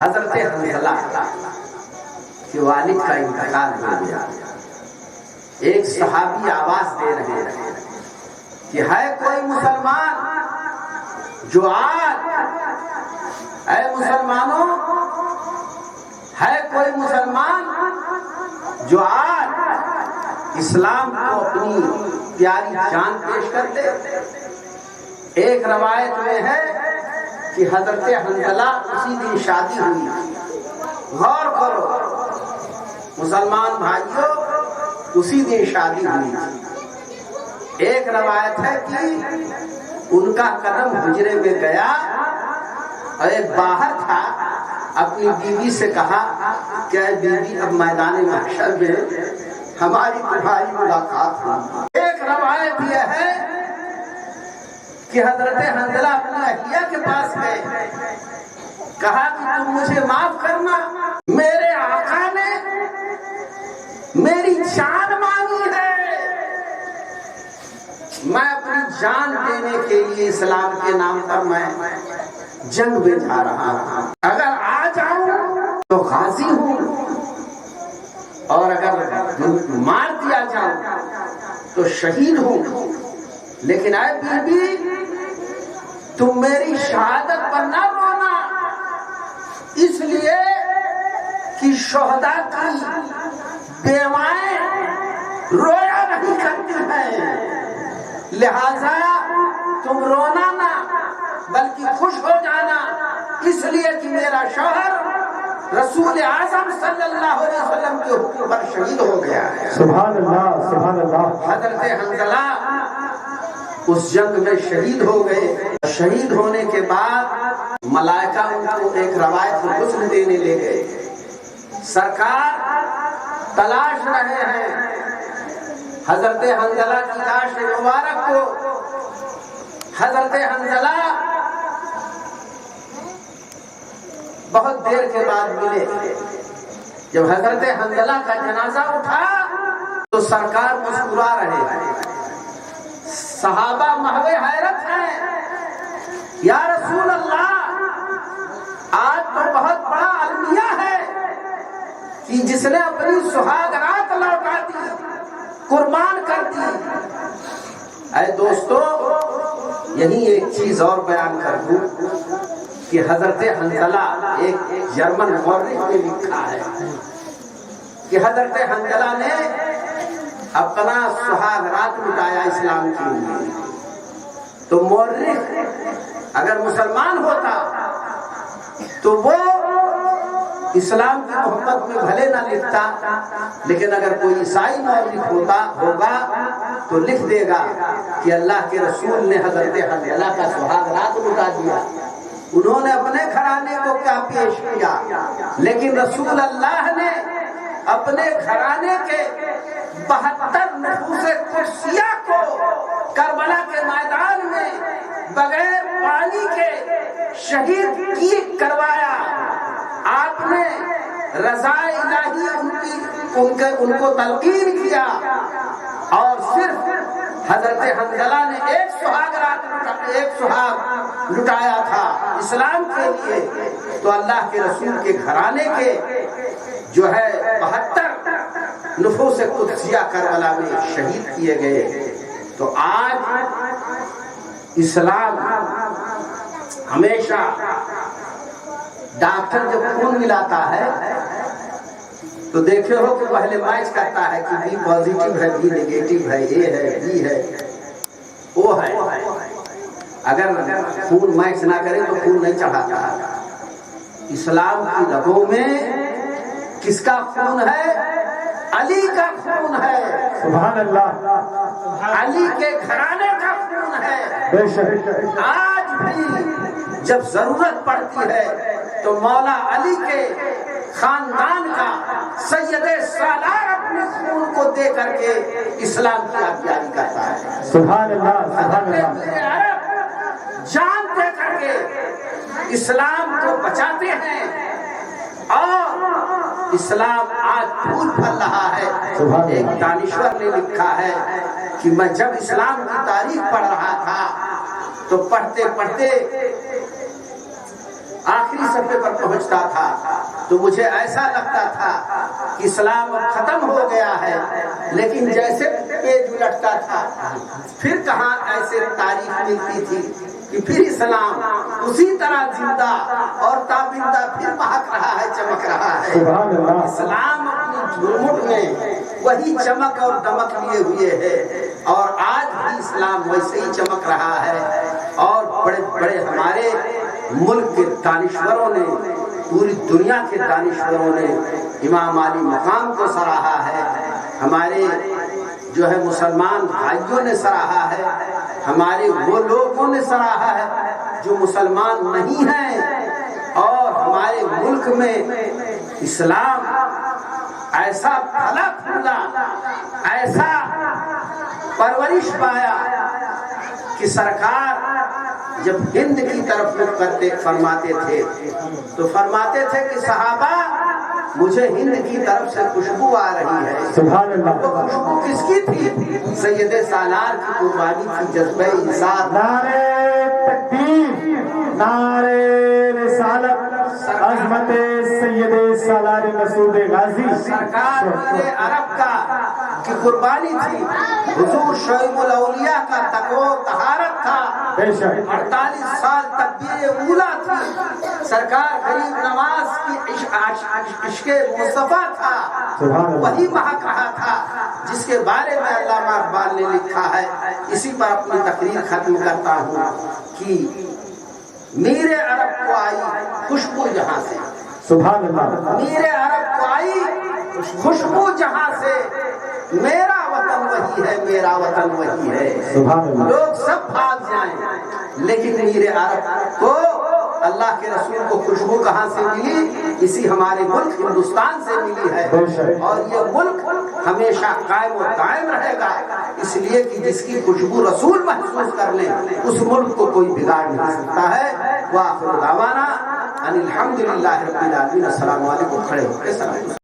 حضرت حنظلہ کے والد کا انتقال ہو گیا. ایک صحابی آواز دے رہے ہیں کہ ہے کوئی مسلمان جو آج، اے مسلمانوں، ہے کوئی مسلمان جو آج اسلام کو اپنی پیاری جان پیش کر دے. ایک روایت میں ہے کہ حضرت حنظلہ اسی دن شادی ہوئی. غور کرو مسلمان بھائیوں، اسی دن شادی ہوئی. ایک روایت ہے کہ ان کا قدم حجرے میں گیا اور ایک باہر تھا، اپنی بیوی سے کہا کہ اے بیوی، اب میدان محشر میں ہماری تمہاری ملاقات ہوئی. ایک روایت یہ ہے کہ حضرت حنظلہ اپنی اہلیہ کے پاس گئے، کہا کہ تم مجھے معاف کرنا، میرے آقا نے میری جان مانگی ہے، میں اپنی جان دینے کے لیے اسلام کے نام پر میں جنگ میں جا رہا ہوں. اگر آ جاؤں تو غازی ہوں، اور اگر مار دیا جاؤں تو شہید ہوں. لیکن اے بی بی، تم میری شہادت پر نہ رونا، اس لیے کہ شہداء کی بیوائیں رویا نہیں کرتی ہیں، لہذا تم رونا نہ بلکہ خوش ہو جانا، اس لیے کہ میرا شوہر رسول اعظم صلی اللہ علیہ وسلم کے حکم پر شہید ہو گیا ہے. سبحان اللہ، سبحان اللہ. حضرت حنظلہ اس جنگ میں شہید ہو گئے. شہید ہونے کے بعد ملائکہ ان کو ایک روایت میں غسل دینے لے گئے. سرکار تلاش رہے ہیں حضرت حنظلہ کی لاش مبارک کو. حضرت حنظلہ بہت دیر کے بعد ملے. جب حضرت حنظلہ کا جنازہ اٹھا تو سرکار مسکرا رہے ہیں. صحابہ محو حیرت ہیں، یا رسول اللہ، آج تو بہت بڑا المیہ ہے کہ جس نے اپنی سہاگ رات لوٹا دی، قربان کر دی. اے دوستو، یہی ایک چیز اور بیان کر دوں کہ حضرت حنظلہ، ایک جرمن مورخ نے لکھا ہے کہ حضرت حنظلہ نے اپنا سہاگ رات لٹایا اسلام کے لیے. تو مورخ اگر مسلمان ہوتا تو وہ اسلام کی محبت میں بھلے نہ لکھتا، لیکن اگر کوئی عیسائی مورخ ہوگا تو لکھ دے گا کہ اللہ کے رسول نے حضرت حنظلہ کا سہاگ رات لٹا دیا. انہوں نے اپنے گھرانے کو کیا پیش کیا، لیکن رسول اللہ نے اپنے گھرانے کے 72 نفوس قدسیہ کو کربلا کے میدان میں بغیر پانی کے شہید کروایا. آپ نے رضا الہی ان کو تلقین کیا، اور صرف حضرت حنظلہ نے ایک سہاگ لٹایا تھا اسلام کے لیے. تو اللہ کے رسول کے گھرانے کے جو ہے 72 نفوس قدسیہ کربلا میں شہید کیے گئے. تو آج اسلام ہمیشہ، ڈاکٹر جب خون ملاتا ہے تو دیکھے ہو کہ پہلے میچ کرتا ہے کہ بی پازیٹیو ہے، بی نیگیٹو ہے، اے ہے، بی ہے، او ہے. اگر خون میچ نہ کرے تو خون نہیں چڑھاتا. اسلام کی رگوں میں کس کا خون ہے؟ علی کا خون ہے. سبحان اللہ. علی کے گھرانے کا خون ہے. آج بھی جب ضرورت پڑتی ہے تو مولا علی کے خاندان کا سید سالار اپنے خون کو دے کر کے اسلام کی آبیاری کرتا ہے. سبحان اللہ، سبحان اللہ. جان دے کر کے اسلام کو بچاتے ہیں، اور اسلام آج پھول پھل رہا ہے. ایک دانشور نے لکھا ہے کہ میں جب اسلام کی تاریخ پڑھ رہا تھا تو پڑھتے پڑھتے آخری صفحے پر پہنچتا تھا تو مجھے ایسا لگتا تھا کہ اسلام اب ختم ہو گیا ہے، لیکن جیسے پیج الٹتا تھا پھر کہاں ایسے تاریخ ملتی تھی کہ پھر اسلام اسی طرح زندہ اور تابندہ پھر مہک رہا ہے، چمک رہا ہے۔ اسلام اپنی جھرمٹ میں وہی چمک اور دمک لیے ہوئے ہے، اور آج بھی اسلام ویسے ہی چمک رہا ہے۔ اور بڑے بڑے ہمارے ملک کے دانشوروں نے، پوری دنیا کے دانشوروں نے امام علی مقام کو سراہا ہے، ہمارے جو ہے مسلمان بھائیوں نے سراہا ہے، ہمارے وہ لوگوں نے سراہا ہے جو مسلمان نہیں ہیں، اور ہمارے ملک میں اسلام ایسا پھلا پھولا، ایسا پرورش پایا کہ سرکار جب ہند کی طرف رخ کرتے فرماتے تھے تو فرماتے تھے کہ صحابہ مجھے ہند کی طرف سے خوشبو آ رہی ہے۔ سبحان اللہ۔ وہ خوشبو کس کی تھی؟ سید سالار کی قربانی کی، جذبہ انصاف۔ نعرہ تکبیر، نعرہ رسالت، عظمت سید سالار مسعود غازی سرکار میرے عرب کا کی قربانی تھی، حضور شعیب الاولیاء کا تقوی طہارت تھا، 48 سال تکبیر اولا تھی، سرکار غریب نواز کی عشق مصطفیٰ تھا، وہی مہک رہا تھا جس کے بارے میں علامہ اقبال نے لکھا ہے۔ اسی پر اپنی تقریر ختم کرتا ہوں کہ میر عرب کو آئی خوشبو جہاں سے، سبحان اللہ، میر عرب کو آئی خوشبو جہاں سے، میرا وطن وہی ہے، میرا وطن وہی ہے۔ سبحان اللہ۔ لوگ سب بھاگ جائیں لیکن میر عرب کو، اللہ کے رسول کو خوشبو کہاں سے ملی؟ اسی ہمارے ملک ہندوستان سے ملی ہے، اور یہ ملک ہمیشہ قائم و دائم رہے گا، اس لیے کہ جس کی خوشبو رسول محسوس کر لیں اس ملک کو کوئی بگاڑ نہیں سکتا ہے۔ وآخر دعوانا ان الحمدللہ رب العالمین۔ السلام علیکم۔ کھڑے ہو کے سلام۔